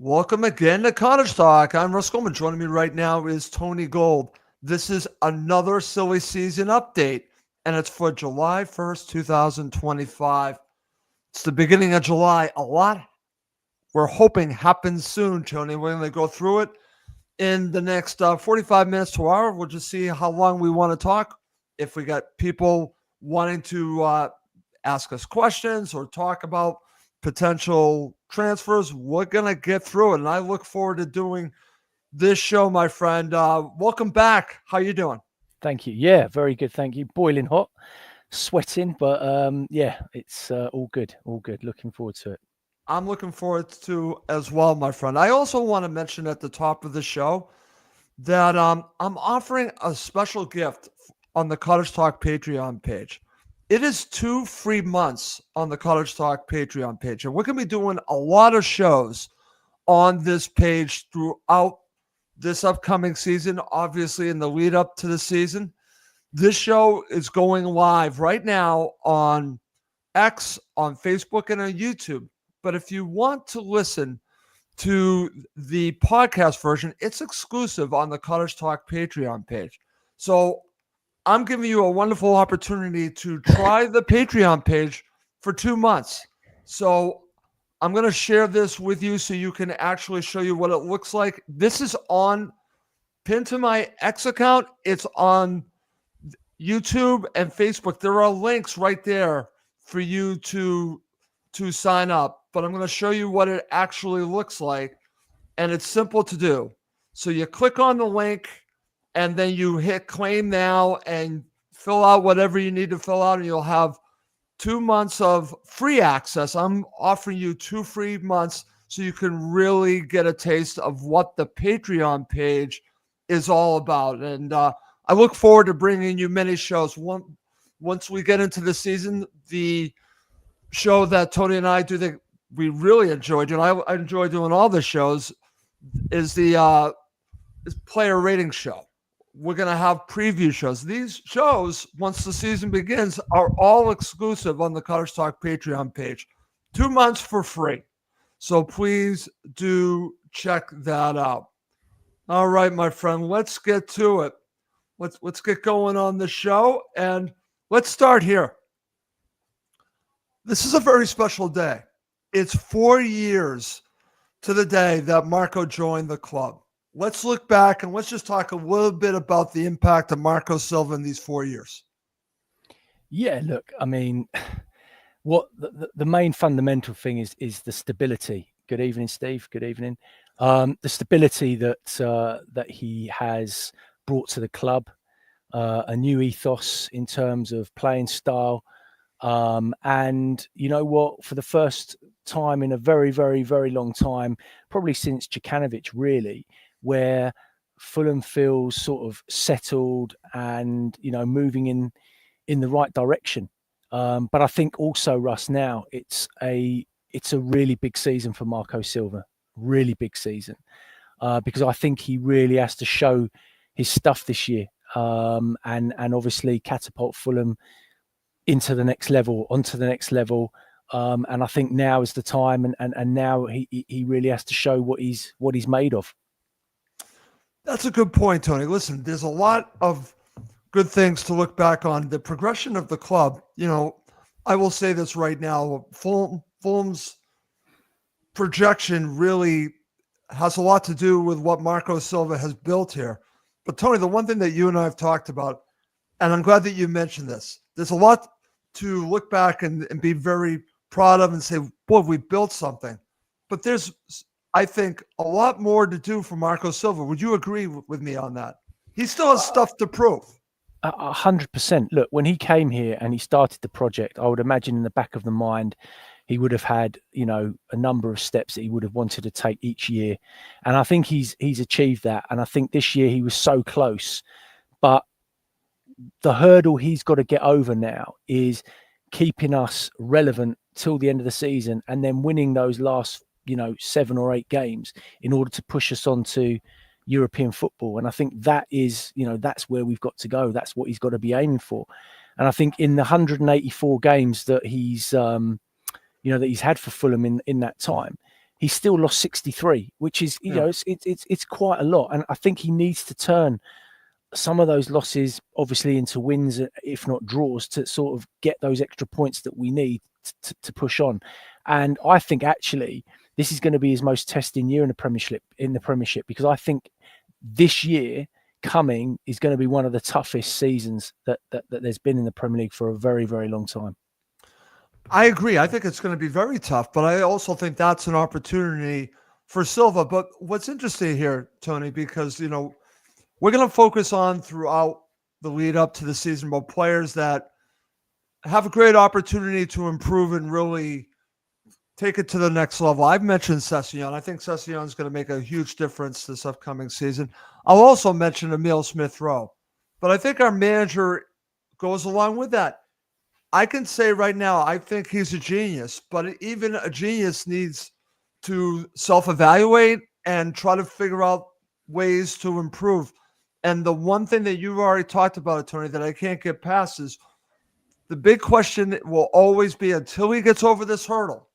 Welcome again to Cottage Talk. I'm Russ Coleman. Joining me right now is Tony Gold. This is another silly season update, and it's for July 1st, 2025. It's the beginning of July. A lot we're hoping happens soon, Tony. We're going to go through it in the next 45 minutes to an hour. We'll just see how long we want to talk. If we got people wanting to ask us questions or talk about potential transfers, we're going to get through it. And I look forward to doing this show, my friend. Welcome back. How you doing? Thank you. Yeah, very good. Thank you. Boiling hot, sweating, but yeah, it's all good. All good. Looking forward to it. I'm looking forward to as well, my friend. I also want to mention at the top of the show that I'm offering a special gift on the Cottage Talk Patreon page. It is 2 free months on the Cottage Talk Patreon page. And we're going to be doing a lot of shows on this page throughout this upcoming season, obviously in the lead up to the season. This show is going live right now on X, on Facebook, and on YouTube. But if you want to listen to the podcast version, it's exclusive on the Cottage Talk Patreon page. So I'm giving you a wonderful opportunity to try the Patreon page for 2 months. So I'm going to share this with you so you can actually show you what it looks like. This is pinned to my X account. It's on YouTube and Facebook. There are links right there for you to sign up. But I'm going to show you what it actually looks like. And it's simple to do. So you click on the link, and then you hit claim now and fill out whatever you need to fill out, and you'll have 2 months of free access. I'm offering you 2 free months so you can really get a taste of what the Patreon page is all about. And I look forward to bringing you many shows. Once we get into the season, the show that Tony and I do that we really enjoy doing, I enjoy doing all the shows, is the player rating show. We're going to have preview shows. These shows, once the season begins, are all exclusive on the Cottage Talk Patreon page. 2 months for free. So please do check that out. All right, my friend, let's get to it. Let's get going on the show, and let's start here. This is a very special day. It's 4 years to the day that Marco joined the club. Let's look back and let's just talk a little bit about the impact of Marco Silva in these 4 years. Yeah, look, I mean, what the main fundamental thing is the stability. Good evening, Steve. Good evening. The stability that he has brought to the club, a new ethos in terms of playing style. And you know what, for the first time in a very, very, very long time, probably since Djukanovic, really, where Fulham feels sort of settled and, you know, moving in the right direction. But I think also, Russ, now it's a really big season for Marco Silva, really big season, because I think he really has to show his stuff this year, and obviously catapult Fulham into the next level, onto the next level. And I think now is the time, and now he really has to show what he's made of. That's a good point, Tony. Listen, there's a lot of good things to look back on. The progression of the club, you know, I will say this right now, Fulham's projection really has a lot to do with what Marco Silva has built here. But Tony, the one thing that you and I have talked about, and I'm glad that you mentioned this, there's a lot to look back and be very proud of and say, boy, we built something. But there's, I think, a lot more to do for Marco Silva. Would you agree with me on that? He still has stuff to prove. 100%. Look, when he came here and he started the project, I would imagine in the back of the mind, he would have had, you know, a number of steps that he would have wanted to take each year. And I think he's achieved that. And I think this year he was so close. But the hurdle he's got to get over now is keeping us relevant till the end of the season and then winning those last, you know, 7 or 8 games in order to push us on to European football. And I think that is, you know, that's where we've got to go. That's what he's got to be aiming for. And I think in the 184 games that he's, you know, that he's had for Fulham in that time, he's still lost 63, which is, you know, it's quite a lot. And I think he needs to turn some of those losses obviously into wins, if not draws, to sort of get those extra points that we need to push on. And I think actually this is going to be his most testing year in the Premiership, because I think this year coming is going to be one of the toughest seasons that there's been in the Premier League for a very, very long time. I agree. I think it's going to be very tough, but I also think that's an opportunity for Silva. But what's interesting here, Tony, because, you know, we're going to focus on throughout the lead up to the season about players that have a great opportunity to improve and really take it to the next level. I've mentioned Sessegnon. I think Sessegnon is going to make a huge difference this upcoming season. I'll also mention Emile Smith-Rowe, but I think our manager goes along with that. I can say right now, I think he's a genius, but even a genius needs to self-evaluate and try to figure out ways to improve. And the one thing that you've already talked about, Tony, that I can't get past is the big question will always be, until he gets over this hurdle,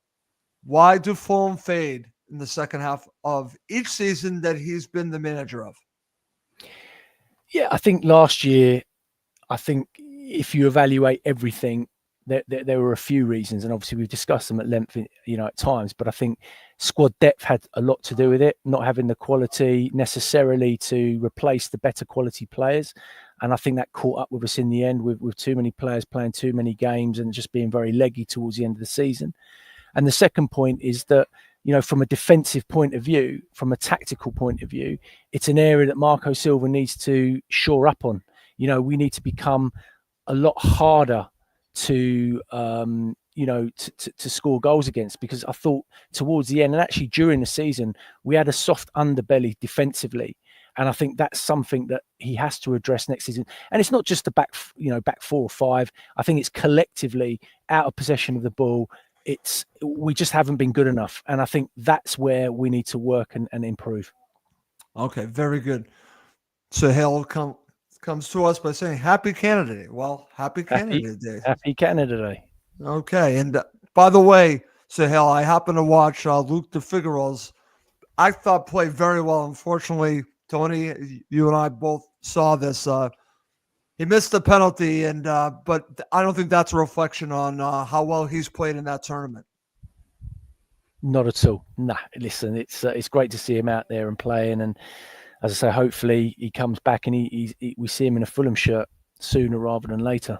why do Fulham fade in the second half of each season that he's been the manager of? Yeah, I think last year, if you evaluate everything, there were a few reasons, and obviously we've discussed them at length, you know, at times. But I think squad depth had a lot to do with it, not having the quality necessarily to replace the better quality players. And I think that caught up with us in the end, with too many players playing too many games and just being very leggy towards the end of the season. And the second point is that, you know, from a defensive point of view, from a tactical point of view, it's an area that Marco Silva needs to shore up on. You know, we need to become a lot harder to score goals against, because I thought towards the end, and actually during the season, we had a soft underbelly defensively. And I think that's something that he has to address next season. And it's not just the back 4 or 5. I think it's collectively out of possession of the ball. We just haven't been good enough. And I think that's where we need to work and improve. Okay, very good. So Hale comes to us by saying, Happy Canada Day. Well, Happy Canada Day. Happy Canada Day. Okay. And by the way, Sahel, I happened to watch Luke de Figueroa's, I thought, played very well. Unfortunately, Tony, you and I both saw this. He missed the penalty, but I don't think that's a reflection on how well he's played in that tournament. Not at all. Nah, listen, it's great to see him out there and playing. And as I say, hopefully he comes back and we see him in a Fulham shirt sooner rather than later.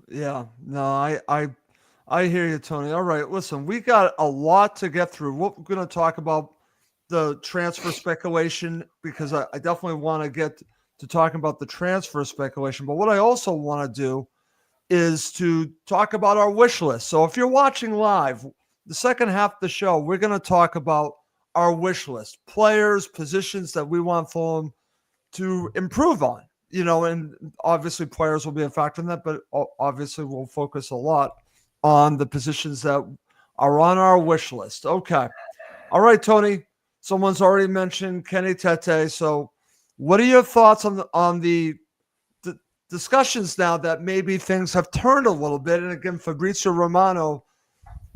Yeah, no, I hear you, Tony. All right, listen, we got a lot to get through. We're going to talk about the transfer speculation, because I definitely want to get to talking about the transfer speculation. But what I also want to do is to talk about our wish list. So if you're watching live, the second half of the show, we're going to talk about our wish list, players, positions that we want Fulham to improve on. You know, and obviously players will be a factor in that, but obviously we'll focus a lot on the positions that are on our wish list. Okay. All right, Tony. Someone's already mentioned Kenny Tete. So what are your thoughts on the discussions now that maybe things have turned a little bit? And again, Fabrizio Romano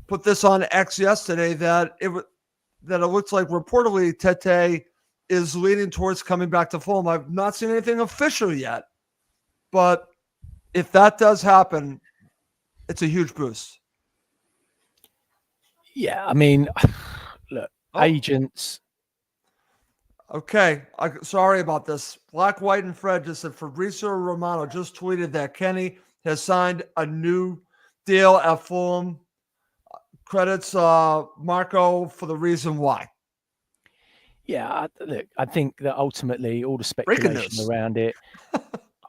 put this on X yesterday that it looks like reportedly Tete is leaning towards coming back to Fulham. I've not seen anything official yet, but if that does happen, it's a huge boost. Yeah, I mean, look, agents. Okay, sorry about this. Black, White, and Fred just said Fabrizio Romano just tweeted that Kenny has signed a new deal at Fulham. Credits Marco for the reason why. Yeah, look, I think that ultimately all the speculation around it,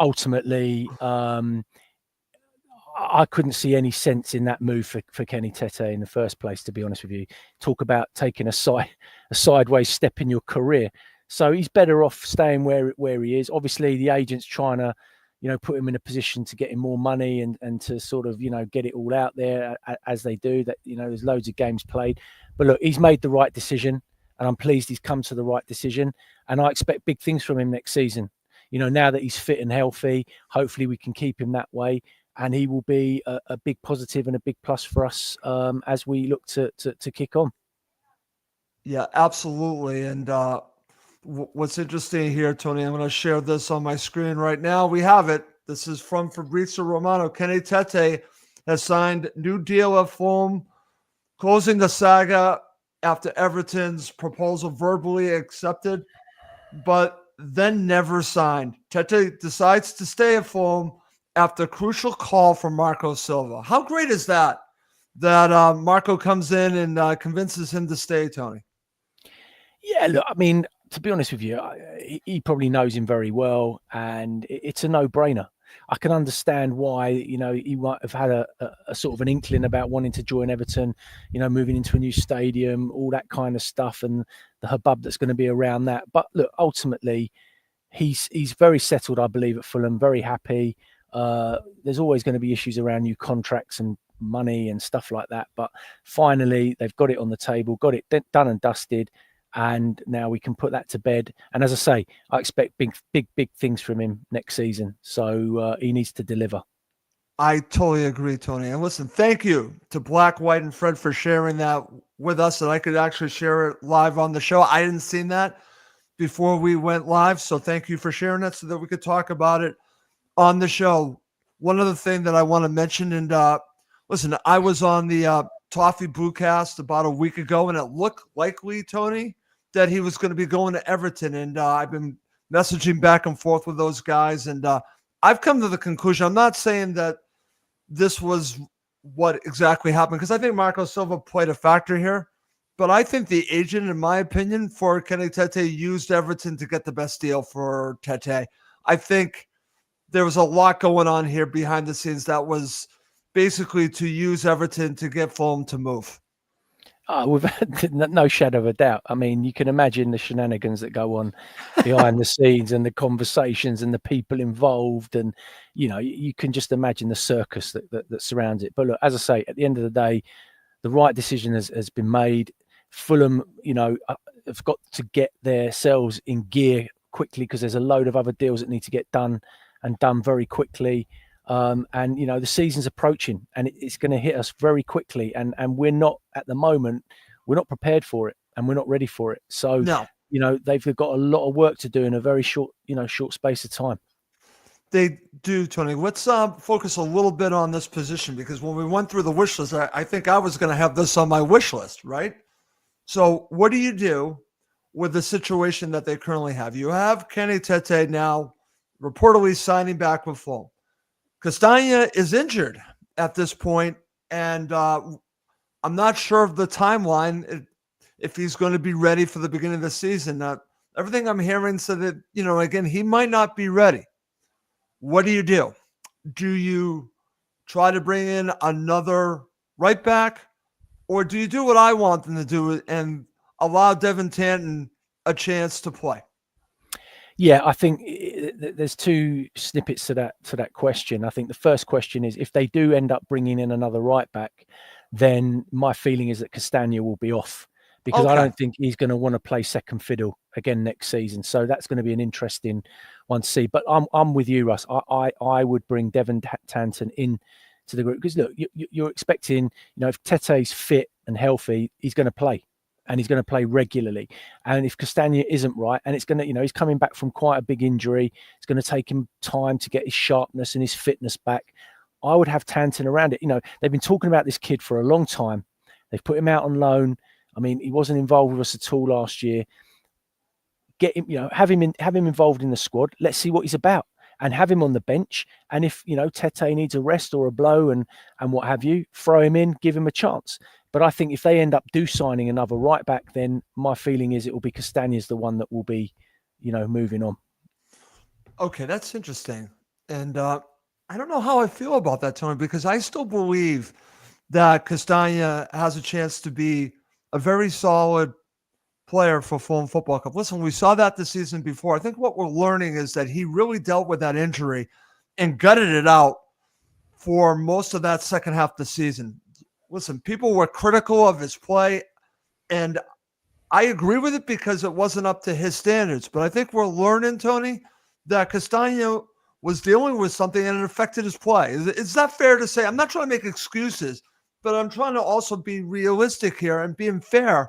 ultimately, I couldn't see any sense in that move for Kenny Tete in the first place, to be honest with you. Talk about taking a sideways step in your career. So he's better off staying where he is. Obviously, the agent's trying to, put him in a position to get him more money and to sort of, get it all out there as they do. That, there's loads of games played. But look, he's made the right decision, and I'm pleased he's come to the right decision. And I expect big things from him next season. Now that he's fit and healthy, hopefully we can keep him that way. And he will be a big positive and a big plus for us as we look to kick on. Yeah, absolutely. And what's interesting here, Tony, I'm going to share this on my screen right now. We have it. This is from Fabrizio Romano. Kenny Tete has signed new deal at Fulham, closing the saga after Everton's proposal verbally accepted, but then never signed. Tete decides to stay at Fulham after a crucial call from Marco Silva. How great is that? That Marco comes in and convinces him to stay, Tony. Yeah, look, I mean, to be honest with you, he probably knows him very well, and it's a no-brainer. I can understand why, he might have had a sort of an inkling about wanting to join Everton, moving into a new stadium, all that kind of stuff, and the hubbub that's going to be around that. But look, ultimately, he's very settled, I believe, at Fulham, very happy. There's always going to be issues around new contracts and money and stuff like that. But finally, they've got it on the table, got it done and dusted. And now we can put that to bed. And as I say, I expect big things from him next season. So he needs to deliver. I totally agree, Tony. And listen, thank you to Black, White, and Fred for sharing that with us, that I could actually share it live on the show. I didn't see that before we went live. So thank you for sharing that so that we could talk about it on the show. One other thing that I want to mention, and listen, I was on the Toffee Brewcast about a week ago, and it looked likely, Tony, that he was going to be going to Everton. And I've been messaging back and forth with those guys. And I've come to the conclusion, I'm not saying that this was what exactly happened, because I think Marco Silva played a factor here. But I think the agent, in my opinion, for Kenny Tete used Everton to get the best deal for Tete. I think there was a lot going on here behind the scenes that was basically to use Everton to get Fulham to move. With no shadow of a doubt. I mean, you can imagine the shenanigans that go on behind the scenes and the conversations and the people involved. And, you can just imagine the circus that surrounds it. But look, as I say, at the end of the day, the right decision has been made. Fulham, have got to get themselves in gear quickly, because there's a load of other deals that need to get done and done very quickly. And the season's approaching, and it's going to hit us very quickly, and we're not, at the moment, we're not prepared for it, and we're not ready for it. So No. They've got a lot of work to do in a very short space of time. They do, Tony. Let's focus a little bit on this position, because when we went through the wish list, I think I was going to have this on my wish list, right? So what do you do with the situation that they currently have? You have Kenny Tete now reportedly signing back with Fulham. Castagna is injured at this point, and I'm not sure of the timeline if he's going to be ready for the beginning of the season. Everything I'm hearing said that, again, he might not be ready. What do? Do you try to bring in another right back, or do you do what I want them to do and allow Devin Tanton a chance to play? Yeah, I think there's two snippets to that question. I think the first question is, if they do end up bringing in another right back, then my feeling is that Castagna will be off, because I don't think he's going to want to play second fiddle again next season. So that's going to be an interesting one to see. But I'm with you, Russ. I would bring Devin Tanton in to the group, because look, you're expecting, if Tete's fit and healthy, he's going to play. And he's going to play regularly. And if Castagna isn't right, and it's going to, he's coming back from quite a big injury, it's going to take him time to get his sharpness and his fitness back. I would have Tanton around it. They've been talking about this kid for a long time. They've put him out on loan. I mean, he wasn't involved with us at all last year. Get him, have him involved in the squad. Let's see what he's about, and have him on the bench. And if, Tete needs a rest or a blow and what have you, throw him in, give him a chance. But I think if they end up signing another right back, then my feeling is it will be Castagna's the one that will be, moving on. Okay, that's interesting. And I don't know how I feel about that, Tony, because I still believe that Castagna has a chance to be a very solid player for Fulham Football Club. Listen, we saw that the season before. I think what we're learning is that he really dealt with that injury and gutted it out for most of that second half of the season. Listen, people were critical of his play, and I agree with it because it wasn't up to his standards. But I think we're learning, Tony, that Castagna was dealing with something and it affected his play. Is that fair to say? I'm not trying to make excuses, but I'm trying to also be realistic here and being fair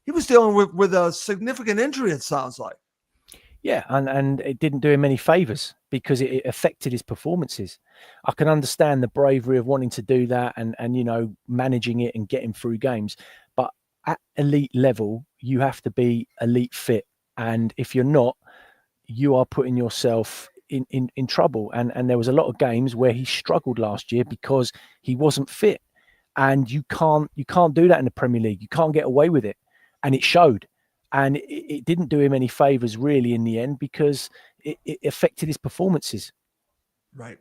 he was dealing with a significant injury, it sounds like. Yeah, and it didn't do him any favors because it affected his performances. I can understand the bravery of wanting to do that and managing it and getting through games, but at elite level, you have to be elite fit, and if you're not, you are putting yourself in trouble. And there was a lot of games where he struggled last year because he wasn't fit, and you can't do that in the Premier League. You can't get away with it, and it showed. And it didn't do him any favors really in the end because it affected his performances. Right.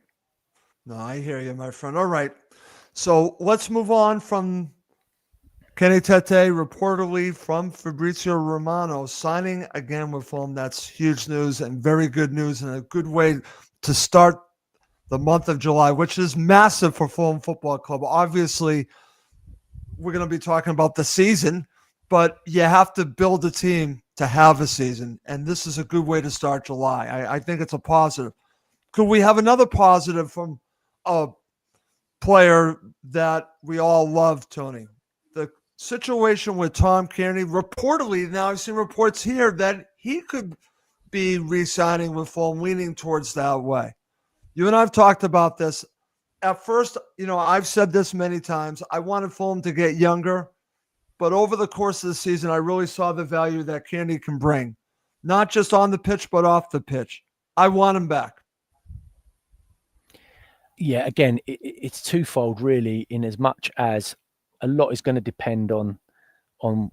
No, I hear you, my friend. All right. So let's move on from Kenny Tete, reportedly from Fabrizio Romano, signing again with Fulham. That's huge news and very good news and a good way to start the month of July, which is massive for Fulham Football Club. Obviously, we're going to be talking about the season, but you have to build a team to have a season, and this is a good way to start July. I think it's a positive. Could we have another positive from a player that we all love, Tony? The situation with Tom Cairney, reportedly, now I've seen reports here that he could be re-signing with Fulham, leaning towards that way. You and I have talked about this. At first, I've said this many times. I wanted Fulham to get younger. But over the course of the season, I really saw the value that Cairney can bring, not just on the pitch, but off the pitch. I want him back. Yeah, again, it's twofold, really, in as much as a lot is going to depend on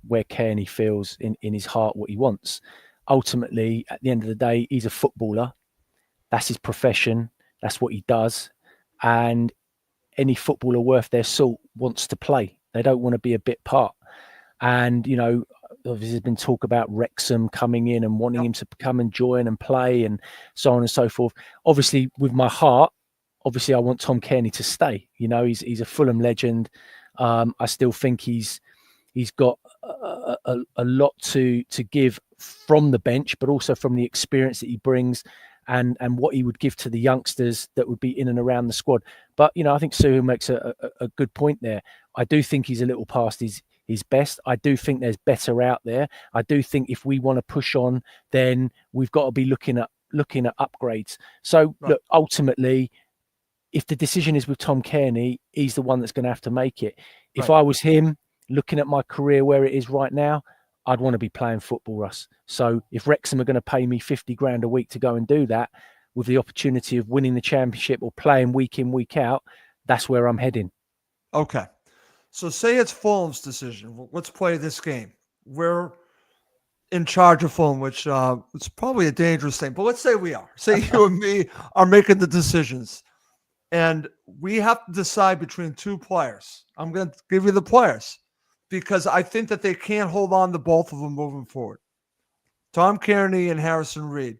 where Cairney feels in his heart what he wants. Ultimately, at the end of the day, he's a footballer. That's his profession. That's what he does. And any footballer worth their salt wants to play. They don't want to be a bit part. And, obviously there's been talk about Wrexham coming in and wanting him to come and join and play and so on and so forth. Obviously, with my heart, I want Tom Cairney to stay. He's a Fulham legend. I still think he's got a lot to give from the bench, but also from the experience that he brings and what he would give to the youngsters that would be in and around the squad. But, I think Suhu makes a good point there. I do think he's a little past his best. I do think there's better out there. I do think if we want to push on, then we've got to be looking at upgrades. So look, ultimately, if the decision is with Tom Cairney, he's the one that's going to have to make it. If I was him, looking at my career where it is right now, I'd want to be playing football, Russ. So if Wrexham are going to pay me 50 grand a week to go and do that with the opportunity of winning the championship or playing week in, week out, that's where I'm heading. Okay. So say it's Fulham's decision. Let's play this game. We're in charge of Fulham, which it's probably a dangerous thing, but let's say we are. Say you and me are making the decisions, and we have to decide between two players. I'm going to give you the players because I think that they can't hold on to both of them moving forward. Tom Cairney and Harrison Reed.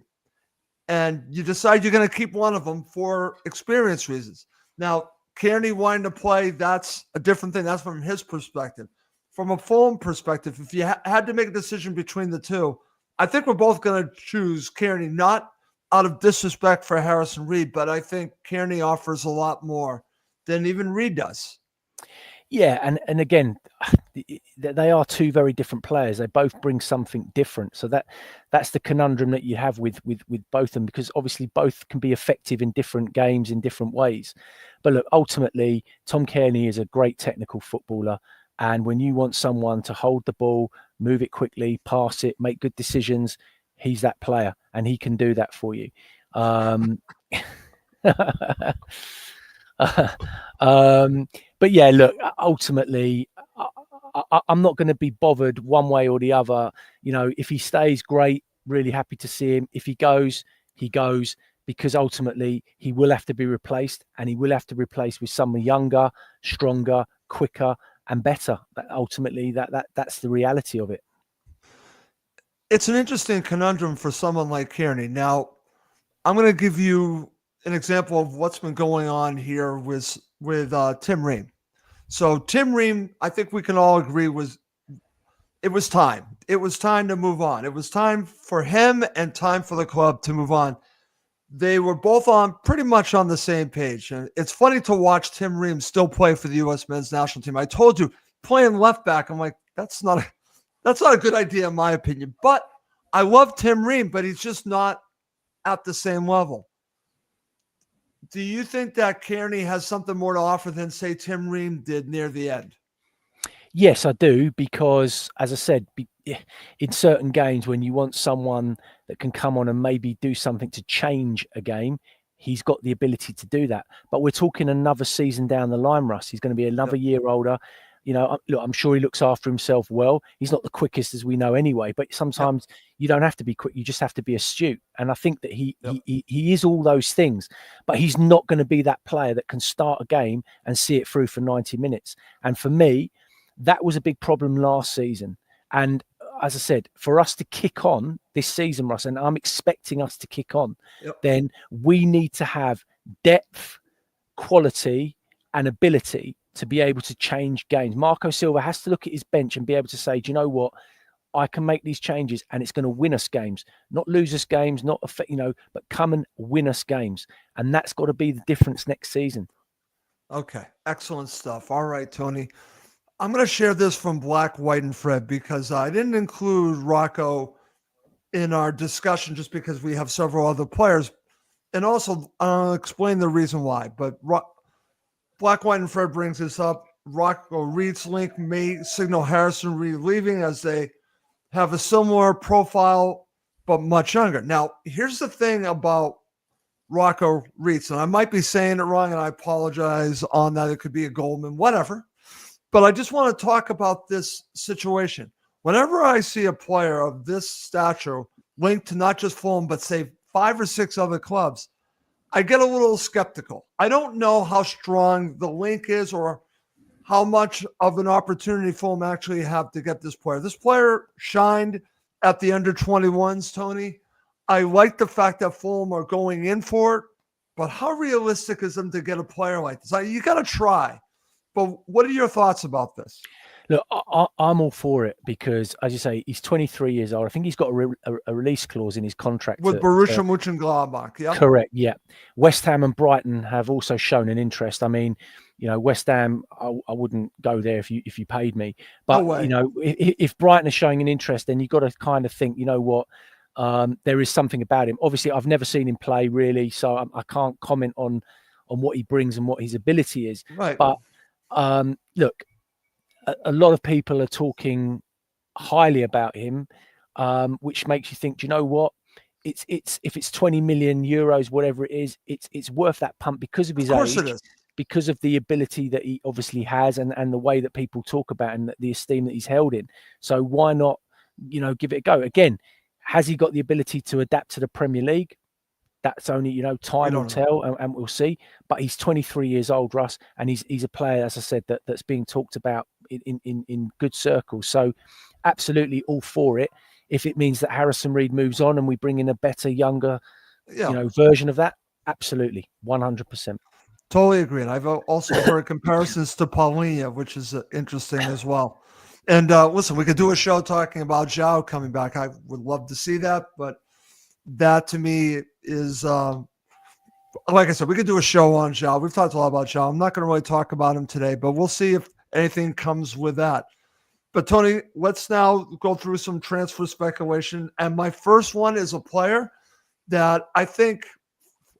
And you decide you're going to keep one of them for experience reasons. Now, Cairney wanting to play, that's a different thing. That's from his perspective. From a Fulham perspective, if you had to make a decision between the two, I think we're both going to choose Cairney, not out of disrespect for Harrison Reed, but I think Cairney offers a lot more than even Reed does. Yeah, and again, they are two very different players. They both bring something different. So that's the conundrum that you have with both of them, because obviously both can be effective in different games in different ways. But look, ultimately, Tom Cairney is a great technical footballer. And when you want someone to hold the ball, move it quickly, pass it, make good decisions, he's that player, and he can do that for you. But yeah, look, ultimately, I'm not going to be bothered one way or the other. If he stays, great, really happy to see him. If he goes, because ultimately he will have to be replaced, and he will have to replace with someone younger, stronger, quicker, and better. Ultimately, that's the reality of it. It's an interesting conundrum for someone like Cairney. Now, I'm going to give you an example of what's been going on here with Tim Ream. So Tim Ream, I think we can all agree it was time. It was time to move on. It was time for him and time for the club to move on. They were both pretty much on the same page. And it's funny to watch Tim Ream still play for the U.S. men's national team. I told you, playing left back, I'm like, that's not That's not a good idea, in my opinion. But I love Tim Ream, but he's just not at the same level. Do you think that Cairney has something more to offer than, say, Tim Ream did near the end? Yes, I do, because, as I said, in certain games, when you want someone that can come on and maybe do something to change a game, he's got the ability to do that. But we're talking another season down the line, Russ. He's going to be another year older. You know, look, I'm sure he looks after himself well. He's not the quickest, as we know anyway, but sometimes you don't have to be quick. You just have to be astute. And I think that he is all those things, but he's not going to be that player that can start a game and see it through for 90 minutes. And for me, that was a big problem last season. And as I said, for us to kick on this season, Russ, and I'm expecting us to kick on, then we need to have depth, quality, and ability to be able to change games. Marco Silva has to look at his bench and be able to say, do you know what? I can make these changes and it's going to win us games, not lose us games, not affect, but come and win us games. And that's got to be the difference next season. Okay. Excellent stuff. All right, Tony. I'm going to share this from Black, White, and Fred because I didn't include Rocco in our discussion just because we have several other players. And also, I'll explain the reason why. But Black, White, and Fred brings this up. Rocco Reed's link may signal Harrison Reed leaving as they have a similar profile, but much younger. Now, here's the thing about Rocco Reeds, and I might be saying it wrong, and I apologize on that. It could be a Goldman, whatever. But I just want to talk about this situation. Whenever I see a player of this stature linked to not just Fulham, but say 5 or 6 other clubs, I get a little skeptical. I don't know how strong the link is or how much of an opportunity Fulham actually have to get this player. This player shined at the under-21s, Tony. I like the fact that Fulham are going in for it, but how realistic is them to get a player like this? You got to try. But what are your thoughts about this? Look, I'm all for it because, as you say, he's 23 years old. I think he's got a release clause in his contract. With Borussia Mönchengladbach, yeah. Correct, yeah. West Ham and Brighton have also shown an interest. I mean, West Ham, I wouldn't go there if you paid me. But, if Brighton are showing an interest, then you've got to kind of think, you know what, there is something about him. Obviously, I've never seen him play, really, so I can't comment on what he brings and what his ability is. Right. But, look, a lot of people are talking highly about him, which makes you think, do you know what? It's if it's 20 million euros, whatever it is, it's worth that pump because of his age, because of the ability that he obviously has, and the way that people talk about him, the esteem that he's held in. So why not, give it a go? Again, has he got the ability to adapt to the Premier League? That's only, time will tell, and we'll see. But he's 23 years old, Russ, and he's a player, as I said, that's being talked about in good circles. So absolutely all for it. If it means that Harrison Reed moves on and we bring in a better, younger, version of that, absolutely, 100%. Totally agree. And I've also heard comparisons to Paulinho, which is interesting as well. And listen, we could do a show talking about João coming back. I would love to see that, but that to me is, like I said, we could do a show on João. We've talked a lot about João. I'm not going to really talk about him today, but we'll see if anything comes with that. But Tony, let's now go through some transfer speculation. And my first one is a player that I think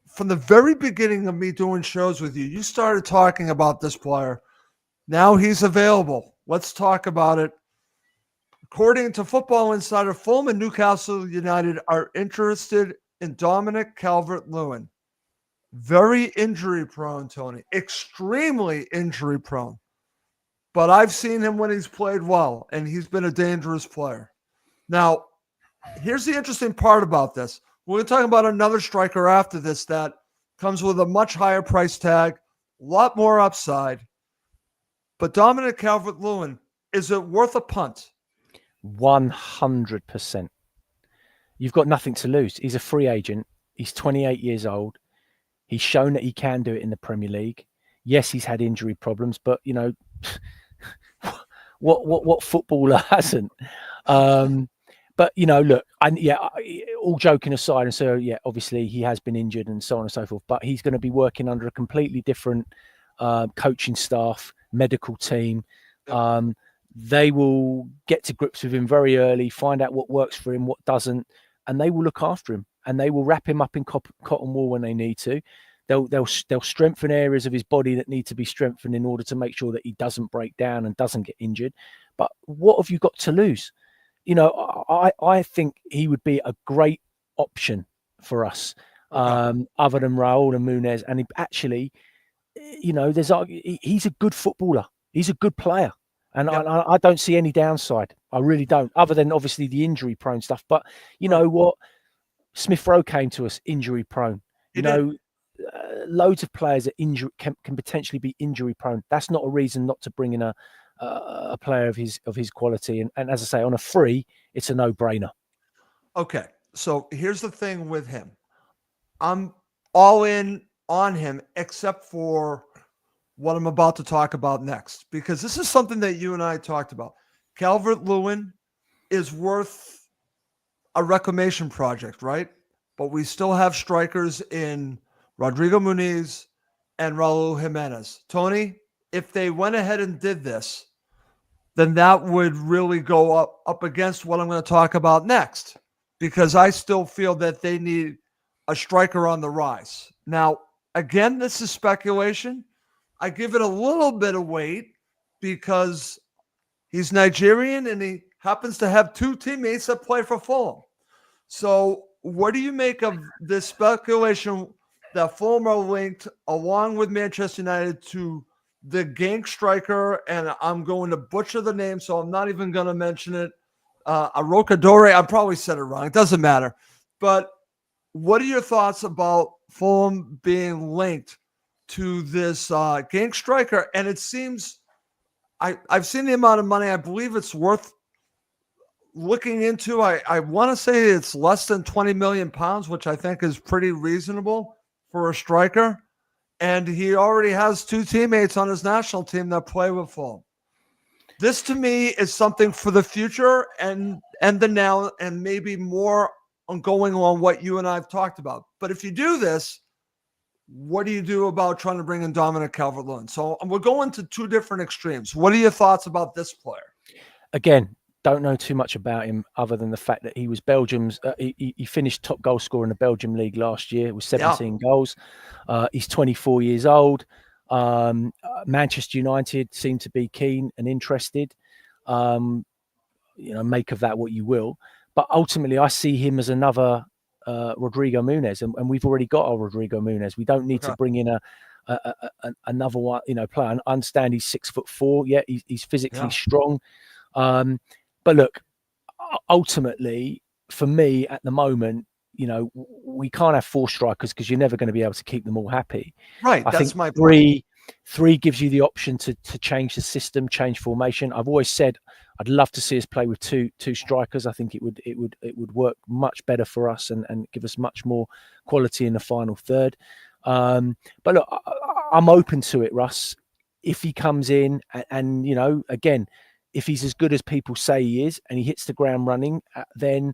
from the very beginning of me doing shows with you, you started talking about this player. Now he's available. Let's talk about it. According to Football Insider, Fulham and Newcastle United are interested in Dominic Calvert-Lewin. Very injury prone, Tony. Extremely injury prone. But I've seen him when he's played well, and he's been a dangerous player. Now, here's the interesting part about this. We're going to talk about another striker after this that comes with a much higher price tag, a lot more upside. But Dominic Calvert-Lewin, is it worth a punt? 100%. You've got nothing to lose. He's a free agent. He's 28 years old. He's shown that he can do it in the Premier League. Yes, he's had injury problems, but what footballer hasn't? But look, all joking aside, and so obviously he has been injured and so on and so forth. But he's going to be working under a completely different coaching staff, medical team. they will get to grips with him very early, find out what works for him, what doesn't, and they will look after him, and they will wrap him up in cotton wool when they need to. They'll strengthen areas of his body that need to be strengthened in order to make sure that he doesn't break down and doesn't get injured. But what have you got to lose? I think he would be a great option for us, other than Raul and Munez. And he's a good footballer. He's a good player. And I don't see any downside. I really don't, other than obviously the injury prone stuff. But you know what? Smith Rowe came to us injury prone. Loads of players can potentially be injury prone. That's not a reason not to bring in a player of his quality. And as I say, on a free, it's a no-brainer. Okay, so here's the thing with him. I'm all in on him, except for what I'm about to talk about next, because this is something that you and I talked about. Calvert-Lewin is worth a reclamation project, right? But we still have strikers in Rodrigo Muniz and Raul Jimenez. Tony, if they went ahead and did this, then that would really go up against what I'm going to talk about next, because I still feel that they need a striker on the rise. Now, again, this is speculation. I give it a little bit of weight because he's Nigerian and he happens to have two teammates that play for Fulham. So what do you make of this speculation that Fulham are linked, along with Manchester United, to the Genk striker? And I'm going to butcher the name, so I'm not even going to mention it. Arokodare, I probably said it wrong. It doesn't matter. But what are your thoughts about Fulham being linked to this Genk striker? And it seems, I've seen the amount of money. I believe it's worth looking into. I want to say it's less than 20 million pounds, which I think is pretty reasonable for a striker. And he already has two teammates on his national team that play with Fulham. This to me is something for the future and the now, and maybe more on going on what you and I have talked about. But if you do this, what do you do about trying to bring in Dominic Calvert-Lewin? So we're going to two different extremes. What are your thoughts about this player? Again, don't know too much about him other than the fact that he was Belgium's. He finished top goal scorer in the Belgium league last year with 17 goals. He's 24 years old. Manchester United seem to be keen and interested. Make of that what you will. But ultimately, I see him as another Rodrigo Munez, and we've already got our Rodrigo Munez. We don't need to bring in another one, player. I understand he's 6'4". Yeah, he's physically strong. But look, ultimately, for me at the moment, we can't have four strikers because you're never going to be able to keep them all happy. Right. I that's think my point. Three gives you the option to change the system, change formation. I've always said I'd love to see us play with two strikers. I think it would work much better for us and give us much more quality in the final third. But look, I'm open to it, Russ. If he comes in and again, if he's as good as people say he is and he hits the ground running, then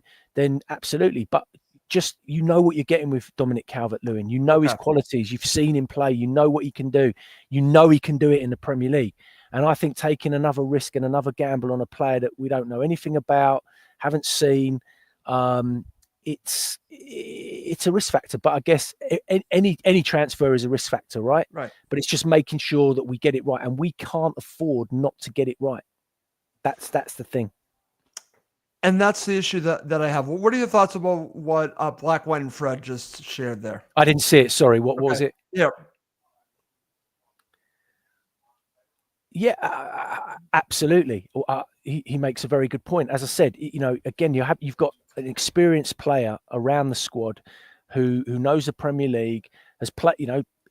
absolutely. But just what you're getting with Dominic Calvert-Lewin. His qualities. You've seen him play. You know what he can do. He can do it in the Premier League. And I think taking another risk and another gamble on a player that we don't know anything about, haven't seen, it's a risk factor. But I guess any transfer is a risk factor, right? Right. But it's just making sure that we get it right, and we can't afford not to get it right. That's the thing. And that's the issue that I have. What are your thoughts about what Black, White, and Fred just shared there? I didn't see it. Sorry. What was it? Yeah. Yeah, absolutely. He makes a very good point. As I said, again, you've got an experienced player around the squad who knows the Premier League, has played,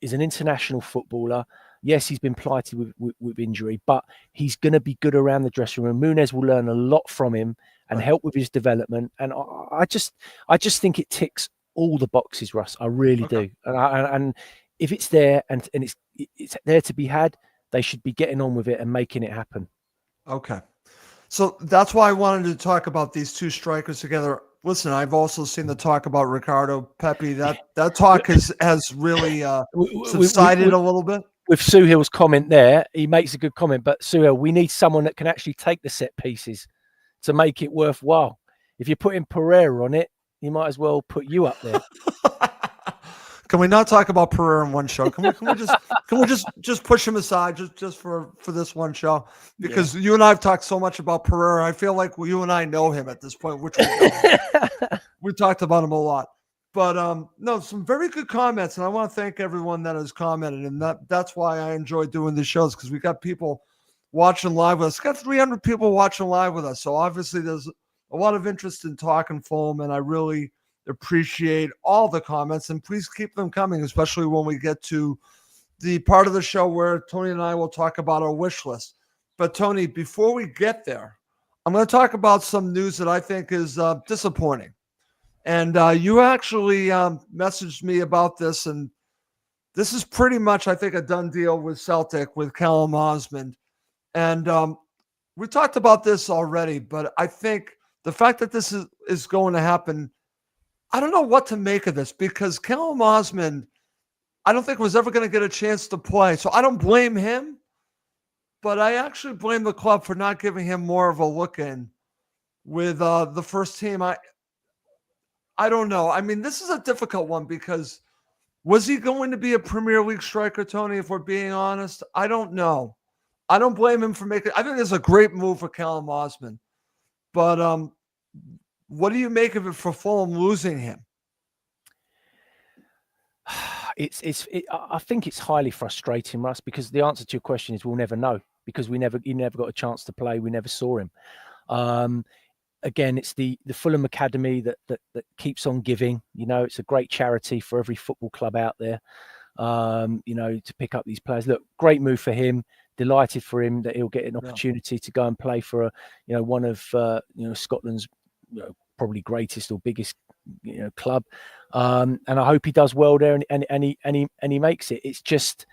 is an international footballer. Yes, he's been plighted with injury, but he's going to be good around the dressing room. Munez will learn a lot from him and help with his development. And I just think it ticks all the boxes, Russ. I really do. And if it's there and it's there to be had, they should be getting on with it and making it happen. Okay. So that's why I wanted to talk about these two strikers together. Listen, I've also seen the talk about Ricardo Pepi. That talk has really subsided a little bit. with Suhail's comment there, he makes a good comment. But Suhail, we need someone that can actually take the set pieces to make it worthwhile. If you're putting Pereira on it, he might as well put you up there. Can we not talk about Pereira in one show? Can we just push him aside just for this one show? Because you and I have talked so much about Pereira. I feel like you and I know him at this point, which we talked about him a lot. But no, some very good comments, and I want to thank everyone that has commented, and that's why I enjoy doing these shows, because we got people watching live with us. Got 300 people watching live with us, so obviously there's a lot of interest in Talking Foam, and I really appreciate all the comments, and please keep them coming, especially when we get to the part of the show where Tony and I will talk about our wish list. But Tony, before we get there, I'm going to talk about some news that I think is disappointing. And you actually messaged me about this, and this is pretty much, I think, a done deal with Celtic, with Callum Osmond. And we talked about this already, but I think the fact that this is going to happen, I don't know what to make of this, because Callum Osmond, I don't think was ever going to get a chance to play. So I don't blame him, but I actually blame the club for not giving him more of a look in with the first team. I don't know. I mean, this is a difficult one, because was he going to be a Premier League striker, Tony, if we're being honest? I don't know. I don't blame him for making – I think it's a great move for Callum Osmond. But what do you make of it for Fulham losing him? I think it's highly frustrating, Russ, because the answer to your question is we'll never know, because he never got a chance to play. We never saw him. Again, it's the Fulham Academy that keeps on giving. You know, it's a great charity for every football club out there. You know, to pick up these players. Look, great move for him. Delighted for him that he'll get an opportunity to go and play for one of Scotland's probably greatest or biggest club. And I hope he does well there and he makes it. It's just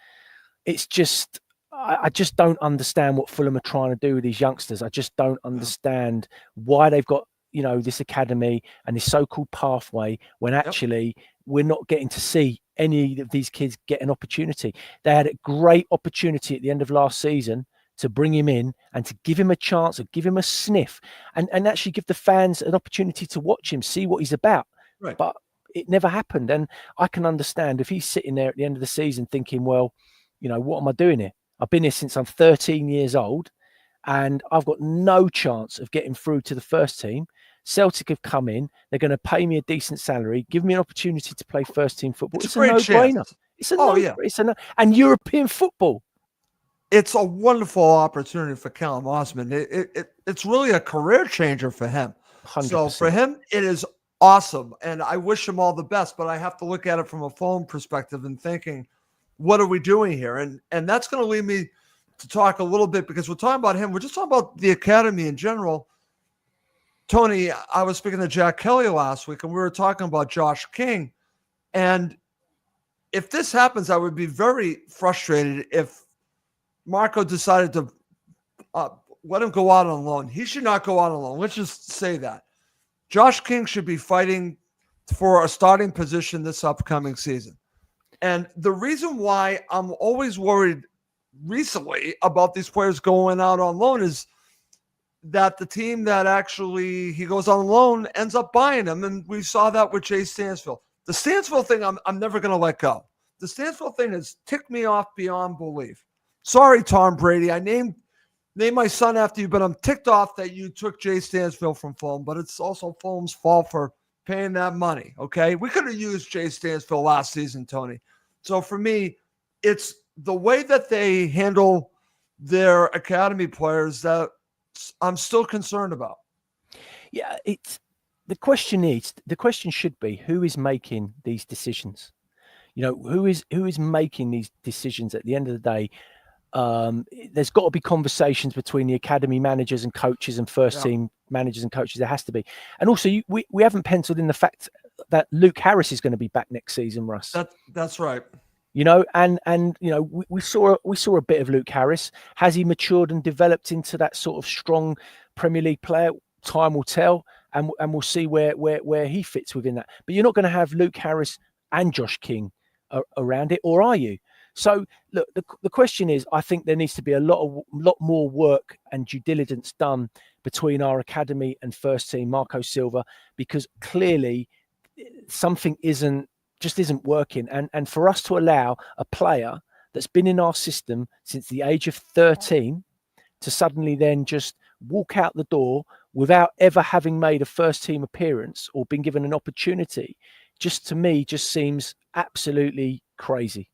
I just don't understand what Fulham are trying to do with these youngsters. I just don't understand why they've got, this academy and this so-called pathway when actually we're not getting to see any of these kids get an opportunity. They had a great opportunity at the end of last season to bring him in and to give him a chance, or give him a sniff, and actually give the fans an opportunity to watch him, see what he's about. Right. But it never happened. And I can understand if he's sitting there at the end of the season thinking, well, what am I doing here? I've been here since I'm 13 years old and I've got no chance of getting through to the first team. Celtic have come in. They're going to pay me a decent salary, give me an opportunity to play first team football. It's a no-brainer. It's a no. And European football. It's a wonderful opportunity for Callum Osmond. It's really a career changer for him. 100%. So for him, it is awesome. And I wish him all the best, but I have to look at it from a Fulham perspective and thinking, what are we doing here? And that's going to lead me to talk a little bit, because we're talking about him. We're just talking about the academy in general. Tony, I was speaking to Jack Kelly last week, and we were talking about Josh King. And if this happens, I would be very frustrated if Marco decided to let him go out on loan. He should not go out on loan. Let's just say that. Josh King should be fighting for a starting position this upcoming season. And the reason why I'm always worried recently about these players going out on loan is that the team that actually he goes on loan ends up buying him. And we saw that with Jay Stansfield. The Stansfield thing, I'm never going to let go. The Stansfield thing has ticked me off beyond belief. Sorry, Tom Brady. I named my son after you, but I'm ticked off that you took Jay Stansfield from Fulham, but it's also Fulham's fault for paying that money, okay? We could have used Jay Stansfield last season, Tony. So for me, it's the way that they handle their academy players that I'm still concerned about. Yeah, the question should be, who is making these decisions? Who is making these decisions at the end of the day? There's got to be conversations between the academy managers and coaches and first team managers and coaches. There has to be. And also we haven't penciled in the fact that Luke Harris is going to be back next season, Russ. That's right. We saw a bit of Luke Harris. Has he matured and developed into that sort of strong Premier League player? Time will tell, and we'll see where he fits within that. But you're not going to have Luke Harris and Josh King around it, or are you? So look, the question is, I think there needs to be a lot more work and due diligence done between our academy and first team, Marco Silva, because clearly something isn't working. And for us to allow a player that's been in our system since the age of 13 to suddenly then just walk out the door without ever having made a first team appearance or been given an opportunity, just to me, just seems absolutely crazy.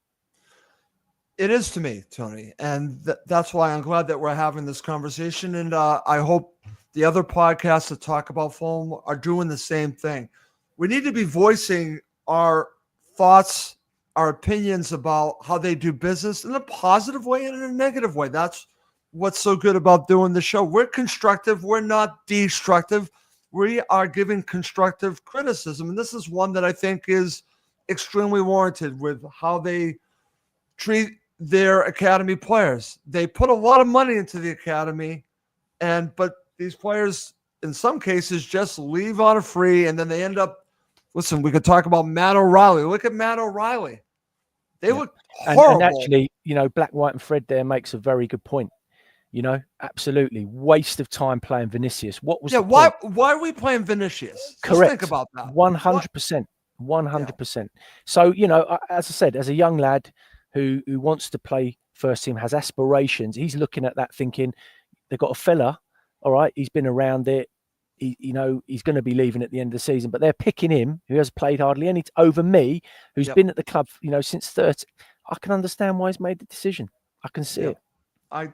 It is to me, Tony. And that's why I'm glad that we're having this conversation. And I hope the other podcasts that talk about Fulham are doing the same thing. We need to be voicing our thoughts, our opinions about how they do business in a positive way and in a negative way. That's what's so good about doing the show. We're constructive. We're not destructive. We are giving constructive criticism. And this is one that I think is extremely warranted with how they treat their academy players. They put a lot of money into the academy, but these players, in some cases, just leave on a free, and then they end up. Listen, we could talk about Matt O'Reilly. Look at Matt O'Reilly. They look horrible. And actually, Black, White, and Fred there makes a very good point. Absolutely waste of time playing Vinicius. What was why are we playing Vinicius? Correct. Just think about that. 100%. 100%. So, as I said, as a young lad who wants to play first team, has aspirations, he's looking at that thinking, they've got a fella, all right, he's been around it, he's going to be leaving at the end of the season, but they're picking him, who has played hardly any, over me, who's been at the club, since 30. I can understand why he's made the decision. I can see it. I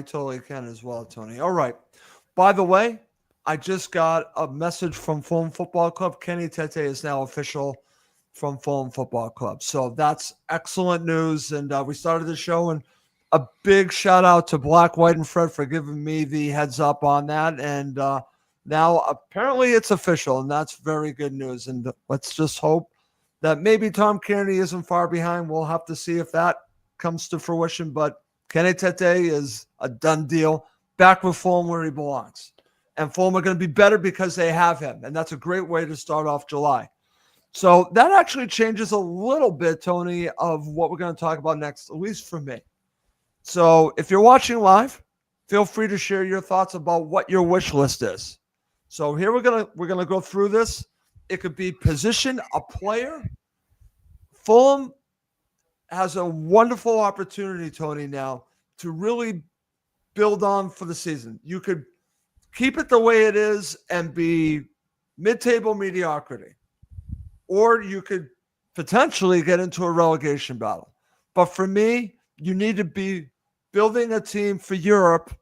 totally can as well, Tony. All right. By the way, I just got a message from Fulham Football Club. Kenny Tete is now official from Fulham Football Club. So that's excellent news. And we started the show, and a big shout out to Black, White, and Fred for giving me the heads up on that. And now apparently it's official, and that's very good news. And let's just hope that maybe Tom Cairney isn't far behind. We'll have to see if that comes to fruition. But Kenny Tete is a done deal, back with Fulham where he belongs. And Fulham are going to be better because they have him. And that's a great way to start off July. So that actually changes a little bit, Tony, of what we're going to talk about next, at least for me. So if you're watching live, feel free to share your thoughts about what your wish list is. So here we're gonna go through this. It could be position, a player. Fulham has a wonderful opportunity, Tony, now to really build on for the season. You could keep it the way it is and be mid-table mediocrity. Or you could potentially get into a relegation battle. But for me, you need to be building a team for Europe,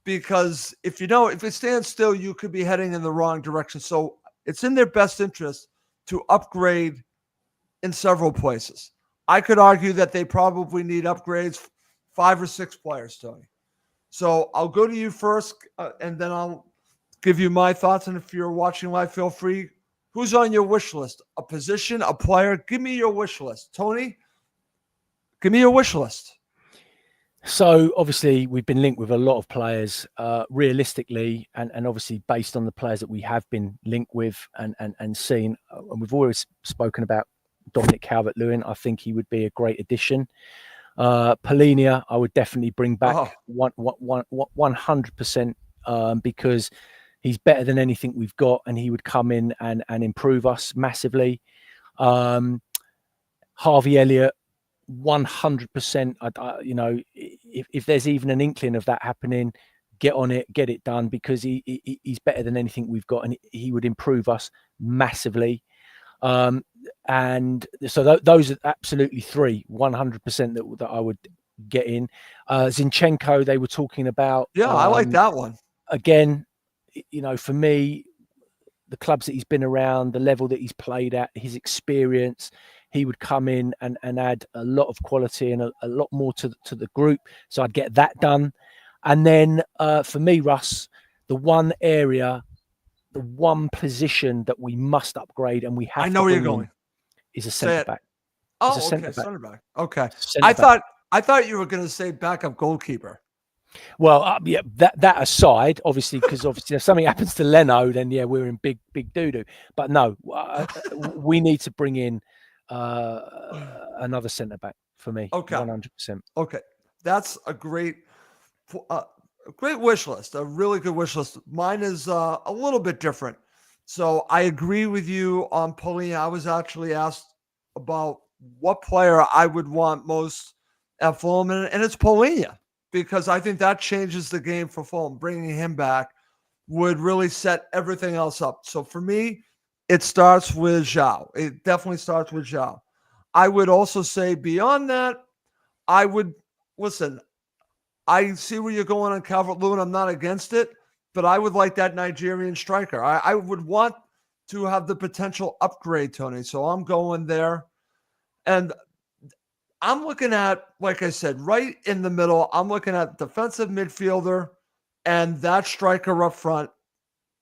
because if it stands still, you could be heading in the wrong direction. So it's in their best interest to upgrade in several places. I could argue that they probably need upgrades, 5 or 6 players, Tony. So I'll go to you first, and then I'll give you my thoughts. And if you're watching live, feel free. Who's on your wish list? A position, a player? Give me your wish list. Tony, give me your wish list. So obviously we've been linked with a lot of players, realistically, and obviously based on the players that we have been linked with and seen. And we've always spoken about Dominic Calvert-Lewin. I think he would be a great addition. Polinia, I would definitely bring back 100%, because he's better than anything we've got, and he would come in and improve us massively. Harvey Elliott, 100%. If there's even an inkling of that happening, get on it, get it done, because he's better than anything we've got, and he would improve us massively. And so those are absolutely 3, 100% that I would get in. Zinchenko, they were talking about. Yeah, I like that one. Again, for me, the clubs that he's been around, the level that he's played at, his experience, he would come in and add a lot of quality and a lot more to the group. So I'd get that done. And then for me, Russ, the one area, the one position that we must upgrade, and we have. I know where you're going. Is a centre back. Oh, okay, centre back. Okay. I thought you were going to say backup goalkeeper. Well, yeah, that aside, obviously, because obviously if something happens to Leno, then yeah, we're in big doo-doo. But no, we need to bring in another centre back for me. Okay. 100%. Okay. That's a great wish list, a really good wish list. Mine is a little bit different. So I agree with you on Paulinho. I was actually asked about what player I would want most at Fulham, and it's Paulinho, because I think that changes the game for Fulham. Bringing him back would really set everything else up. So for me, it starts with João. It definitely starts with João. I would also say beyond that, I would listen. I see where you're going on Calvert-Lewin. I'm not against it, but I would like that Nigerian striker. I would want to have the potential upgrade, Tony. So I'm going there. And I'm looking at, like I said, right in the middle, I'm looking at defensive midfielder and that striker up front.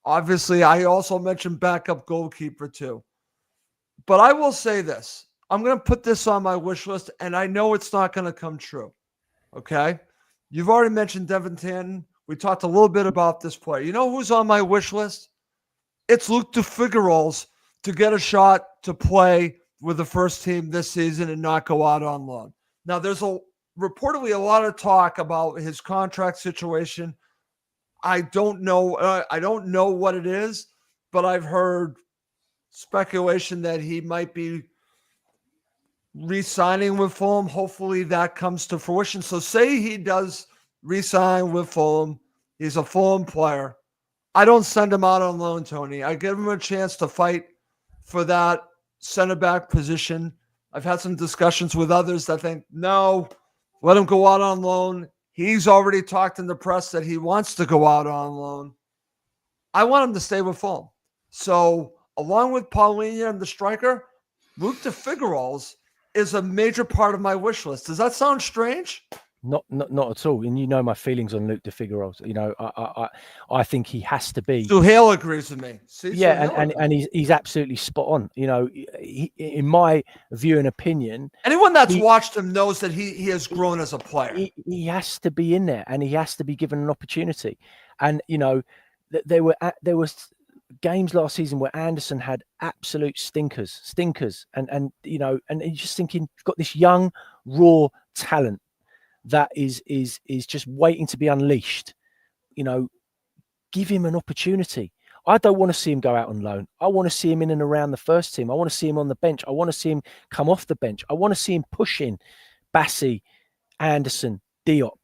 Obviously, I also mentioned backup goalkeeper too. But I will say this. I'm going to put this on my wish list, and I know it's not going to come true. Okay? You've already mentioned Devin Tanton. We talked a little bit about this player. You know who's on my wish list? It's Luke de Figueiredo to get a shot to play with the first team this season and not go out on loan. Now, there's reportedly a lot of talk about his contract situation. I don't know. I don't know what it is, but I've heard speculation that he might be re-signing with Fulham. Hopefully that comes to fruition. So say he does re-sign with Fulham. He's a Fulham player. I don't send him out on loan, Tony. I give him a chance to fight for that center back position. I've had some discussions with others that think, no, let him go out on loan. He's already talked in the press that he wants to go out on loan. I want him to stay with Fulham. So along with Paulinho and the striker, Luke de Figueiredo is a major part of my wish list. Does that sound strange? Not at all. And you know my feelings on Luke de Figueiredo. You know, I think he has to be. Suhail agrees with me. See, yeah, and he's absolutely spot on. You know, in my view and opinion, anyone that's watched him knows that he has grown as a player. He has to be in there, and he has to be given an opportunity. And you know, there was games last season where Anderson had absolute stinkers, and you know, and you're just thinking, you've got this young raw talent that is just waiting to be unleashed. You know, give him an opportunity. I don't want to see him go out on loan. I want to see him in and around the first team. I want to see him on the bench. I want to see him come off the bench. I want to see him pushing Bassi, Anderson, Diop,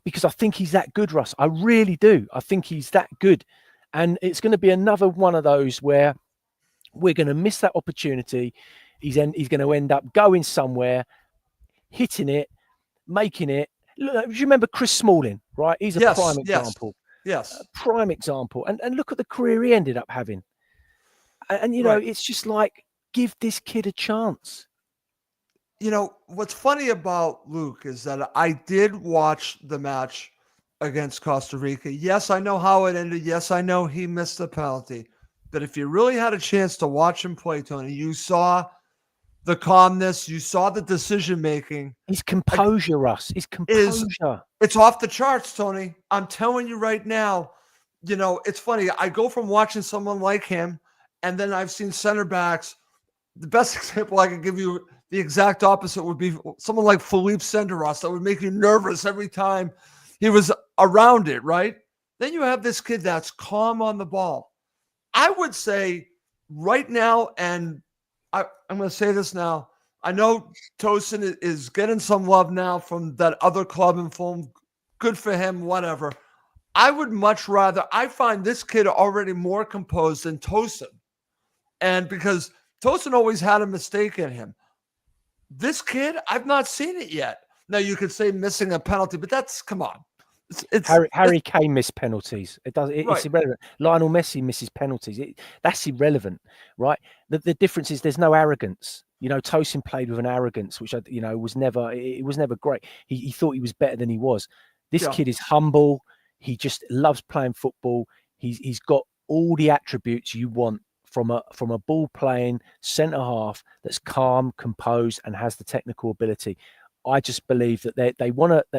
because I think he's that good, Russ. I really do. I think he's that good. And it's going to be another one of those where we're going to miss that opportunity. He's going to end up going somewhere, hitting it, making it. Look, do you remember Chris Smalling, right? He's a prime example. Yes. Prime example. And look at the career he ended up having. And you know, it's just like, give this kid a chance. You know, what's funny about Luke is that I did watch the match against Costa Rica. Yes, I know how it ended. Yes, I know he missed the penalty. But if you really had a chance to watch him play, Tony, you saw the calmness, you saw the decision-making. His composure, Russ. His composure. It's off the charts, Tony. I'm telling you right now, you know, it's funny. I go from watching someone like him, and then I've seen center backs. The best example I can give you, the exact opposite, would be someone like Philippe Senderos that would make you nervous every time he was around it, right? Then you have this kid that's calm on the ball. I would say right now, and I'm going to say this now, I know Tosin is getting some love now from that other club in Fulham. Good for him, whatever. I would much rather, I find this kid already more composed than Tosin. And because Tosin always had a mistake in him. This kid, I've not seen it yet. Now, you could say missing a penalty, but that's, come on. Harry Kane missed penalties. It's irrelevant. Lionel Messi misses penalties. That's irrelevant, right? The difference is there's no arrogance. You know, Tosin played with an arrogance, which was never great. He thought he was better than he was. This kid is humble. He just loves playing football. He's got all the attributes you want from a ball playing centre half that's calm, composed, and has the technical ability. I just believe that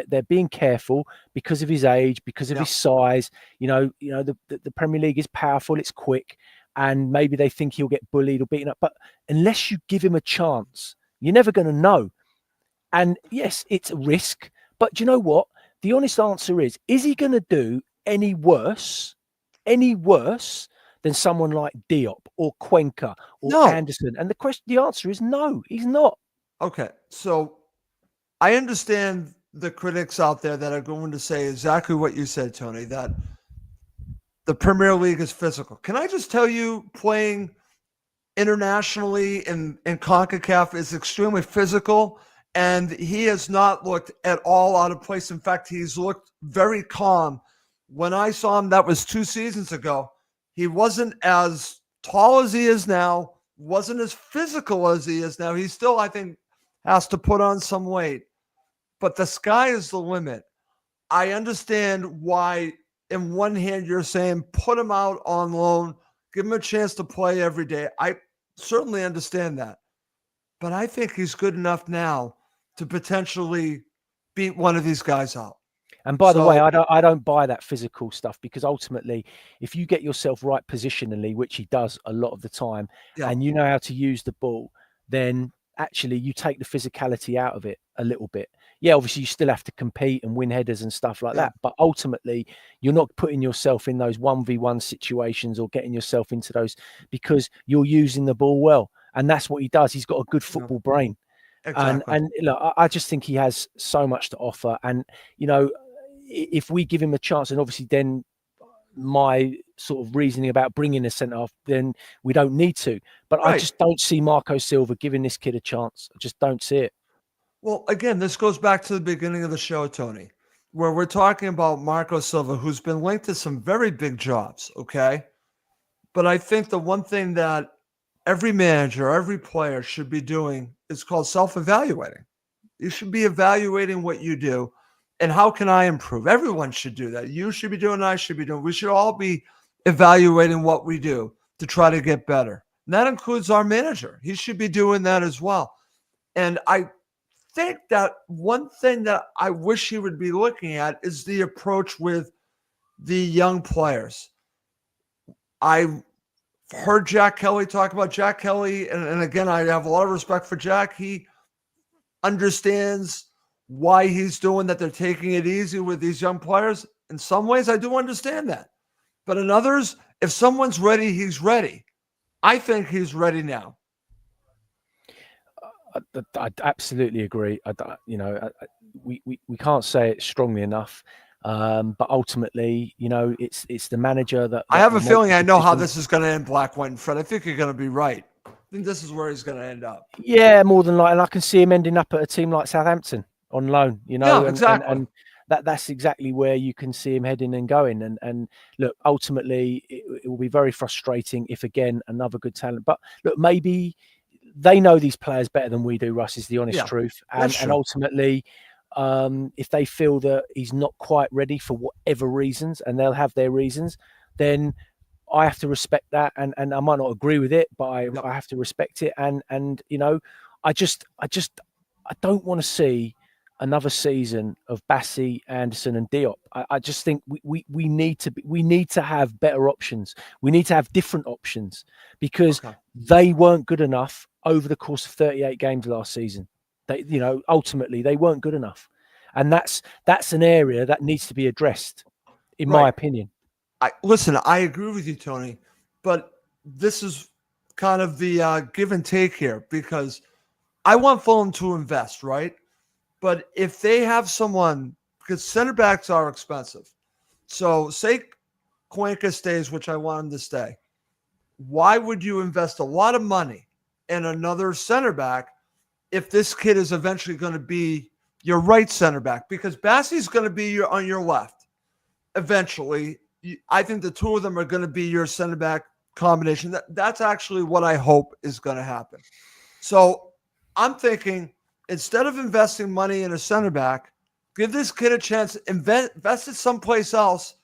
they're being careful because of his age, because of his size. You know, the Premier League is powerful, it's quick, and maybe they think he'll get bullied or beaten up. But unless you give him a chance, you're never going to know. And yes, it's a risk, but do you know what? The honest answer is he going to do any worse than someone like Diop or Cuenca or No. Anderson? And the answer is no, he's not. Okay. So I understand the critics out there that are going to say exactly what you said, Tony, that the Premier League is physical. Can I just tell you, playing internationally in CONCACAF is extremely physical, and he has not looked at all out of place. In fact, he's looked very calm. When I saw him, that was 2 seasons ago, he wasn't as tall as he is now, wasn't as physical as he is now. He still, I think, has to put on some weight, but the sky is the limit. I understand why, in one hand, you're saying put him out on loan, give him a chance to play every day. I certainly understand that. But I think he's good enough now to potentially beat one of these guys out. And by the way, I don't buy that physical stuff, because ultimately, if you get yourself right positionally, which he does a lot of the time, and you know how to use the ball, then actually you take the physicality out of it a little bit. Yeah, obviously you still have to compete and win headers and stuff like that, but ultimately you're not putting yourself in those 1v1 situations or getting yourself into those, because you're using the ball well. And that's what he does. He's got a good football brain. Exactly. And look, I just think he has so much to offer. And, you know, if we give him a chance, and obviously then my sort of reasoning about bringing a centre half, then we don't need to. But I just don't see Marco Silva giving this kid a chance. I just don't see it. Well, again, this goes back to the beginning of the show, Tony, where we're talking about Marco Silva, who's been linked to some very big jobs, okay? But I think the one thing that every manager, every player should be doing is called self-evaluating. You should be evaluating what you do and how can I improve? Everyone should do that. You should be doing, I should be doing. We should all be evaluating what we do to try to get better. And that includes our manager. He should be doing that as well. And I think that one thing that I wish he would be looking at is the approach with the young players. I heard Jack Kelly talk about Jack Kelly, and again, I have a lot of respect for Jack. He understands why he's doing that. They're taking it easy with these young players. In some ways, I do understand that. But in others, if someone's ready, he's ready. I think he's ready now. I absolutely agree. We can't say it strongly enough. But ultimately, you know, it's the manager that I have a feeling I know how this is going to end, Black, White, and Fred. I think you're going to be right. I think this is where he's going to end up. Yeah, more than likely. And I can see him ending up at a team like Southampton on loan, you know. Yeah, exactly. And that's exactly where you can see him heading and going. And look, ultimately, it will be very frustrating if, again, another good talent. But look, maybe they know these players better than we do, Russ, is the honest truth. And ultimately, if they feel that he's not quite ready for whatever reasons, and they'll have their reasons, then I have to respect that. And I might not agree with it, but I have to respect it. And you know, I don't want to see another season of Bassi, Anderson, and Diop. I just think we need to have better options. We need to have different options, because they weren't good enough over the course of 38 games last season. They, you know, ultimately they weren't good enough, and that's an area that needs to be addressed, in my opinion. Listen, I agree with you, Tony, but this is kind of the give and take here, because I want Fulham to invest, right? But if they have someone, because center backs are expensive. So say Cuenca stays, which I want him to stay. Why would you invest a lot of money in another center back if this kid is eventually going to be your right center back? Because Bassi's going to be on your left eventually. I think the two of them are going to be your center back combination. That's actually what I hope is going to happen. So I'm thinking, instead of investing money in a center back, give this kid a chance, invest it someplace else.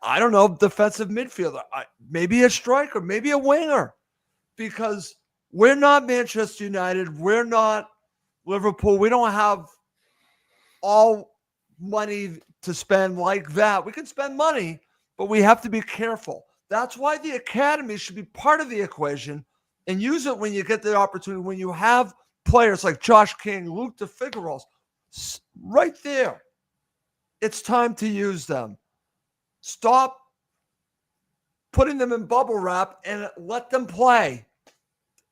I don't know, defensive midfielder, maybe a striker, maybe a winger, because we're not Manchester United. We're not Liverpool. We don't have all money to spend like that. We can spend money, but we have to be careful. That's why the academy should be part of the equation, and use it when you get the opportunity, when you have players like Josh King, Luke DeFigueros, right there. It's time to use them. Stop putting them in bubble wrap and let them play.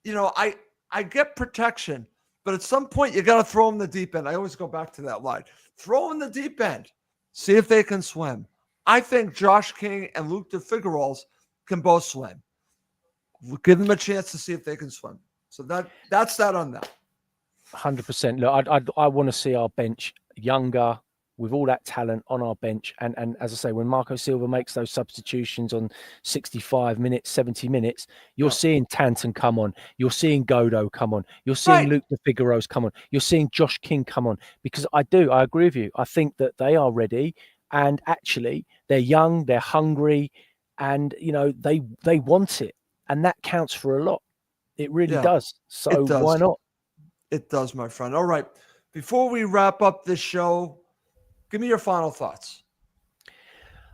I get protection, but at some point you got to throw them in the deep end. I always go back to that line. Throw in the deep end. See if they can swim. I think Josh King and Luke DeFigueros can both swim. We'll give them a chance to see if they can swim. So that's that on that. 100%. Look, I want to see our bench younger, with all that talent on our bench. And as I say, when Marco Silva makes those substitutions on 65 minutes, 70 minutes, you're seeing Tanton come on. You're seeing Godo come on. You're seeing Luke DeFigueros come on. You're seeing Josh King come on. Because I agree with you. I think that they are ready. And actually, they're young, they're hungry, and, they want it. And that counts for a lot. It really does. So why not? It does, my friend. All right. Before we wrap up this show, give me your final thoughts.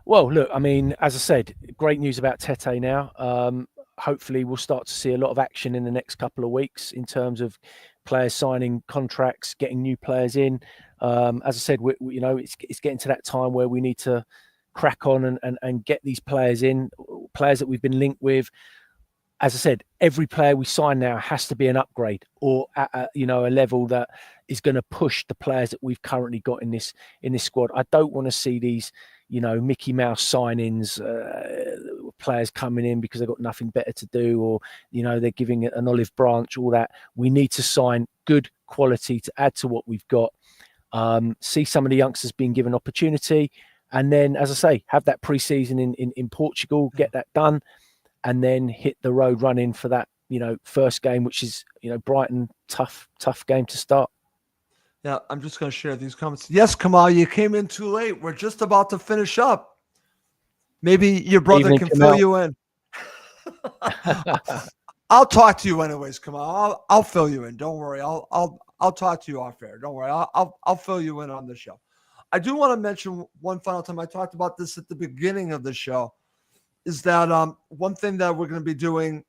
Well, look, I mean, as I said, great news about Tete now. Hopefully we'll start to see a lot of action in the next couple of weeks in terms of players signing contracts, getting new players in. As I said, it's getting to that time where we need to crack on and get these players in, players that we've been linked with. As I said, every player we sign now has to be an upgrade or at a level that is going to push the players that we've currently got in this squad. I don't want to see these, Mickey Mouse signings, players coming in because they've got nothing better to do, or they're giving it an olive branch. All that. We need to sign good quality to add to what we've got. See some of the youngsters being given opportunity, and then, as I say, have that pre-season in Portugal, get that done. And then hit the road running for that, first game, which is, Brighton, tough game to start. Yeah, I'm just going to share these comments. Yes, Kamal, you came in too late. We're just about to finish up. Maybe your brother can fill you in. I'll talk to you anyways, Kamal. I'll fill you in. Don't worry. I'll talk to you off air. Don't worry. I'll fill you in on the show. I do want to mention one final time. I talked about this at the beginning of the show. Is that one thing that we're going to be doing?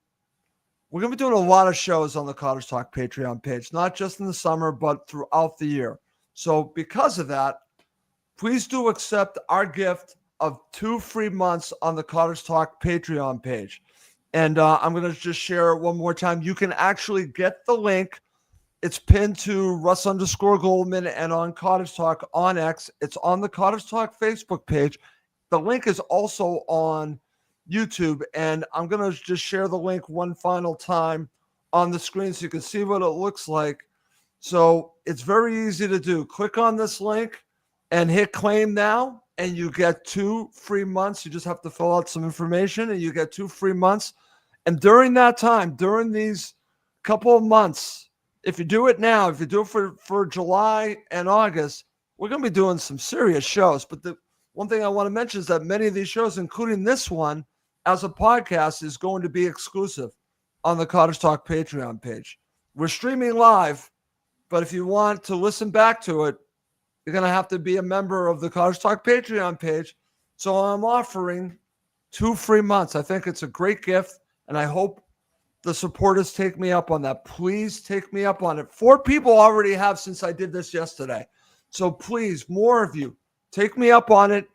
We're going to be doing a lot of shows on the Cottage Talk Patreon page, not just in the summer, but throughout the year. So because of that, please do accept our gift of 2 free months on the Cottage Talk Patreon page. And I'm going to just share it one more time. You can actually get the link. It's pinned to Russ_Goldman and on Cottage Talk on X. It's on the Cottage Talk Facebook page. The link is also on YouTube, and I'm going to just share the link one final time on the screen so you can see what it looks like. So it's very easy to do. Click on this link and hit claim now, and you get 2 free months. You just have to fill out some information, and you get 2 free months. And during that time, during these couple of months, if you do it now, if you do it for July and August, we're going to be doing some serious shows. But the one thing I want to mention is that many of these shows, including this one, as a podcast, is going to be exclusive on the Cottage Talk Patreon page. We're streaming live, but if you want to listen back to it, you're going to have to be a member of the Cottage Talk Patreon page. So I'm offering 2 free months. I think it's a great gift, and I hope the supporters take me up on that. Please take me up on it. 4 people already have since I did this yesterday. So please, more of you, take me up on it.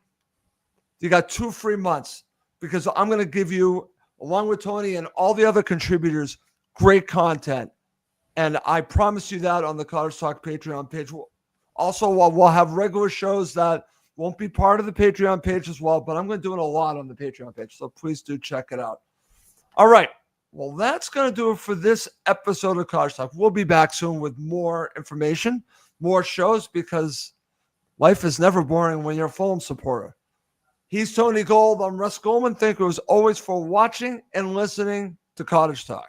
You got 2 free months. Because I'm going to give you, along with Tony and all the other contributors, great content. And I promise you that on the Cottage Talk Patreon page. Also, we'll have regular shows that won't be part of the Patreon page as well, but I'm going to do it a lot on the Patreon page. So please do check it out. All right. Well, that's going to do it for this episode of Cottage Talk. We'll be back soon with more information, more shows, because life is never boring when you're a Fulham supporter. He's Tony Gold. I'm Russ Goldman. Thank you as always for watching and listening to Cottage Talk.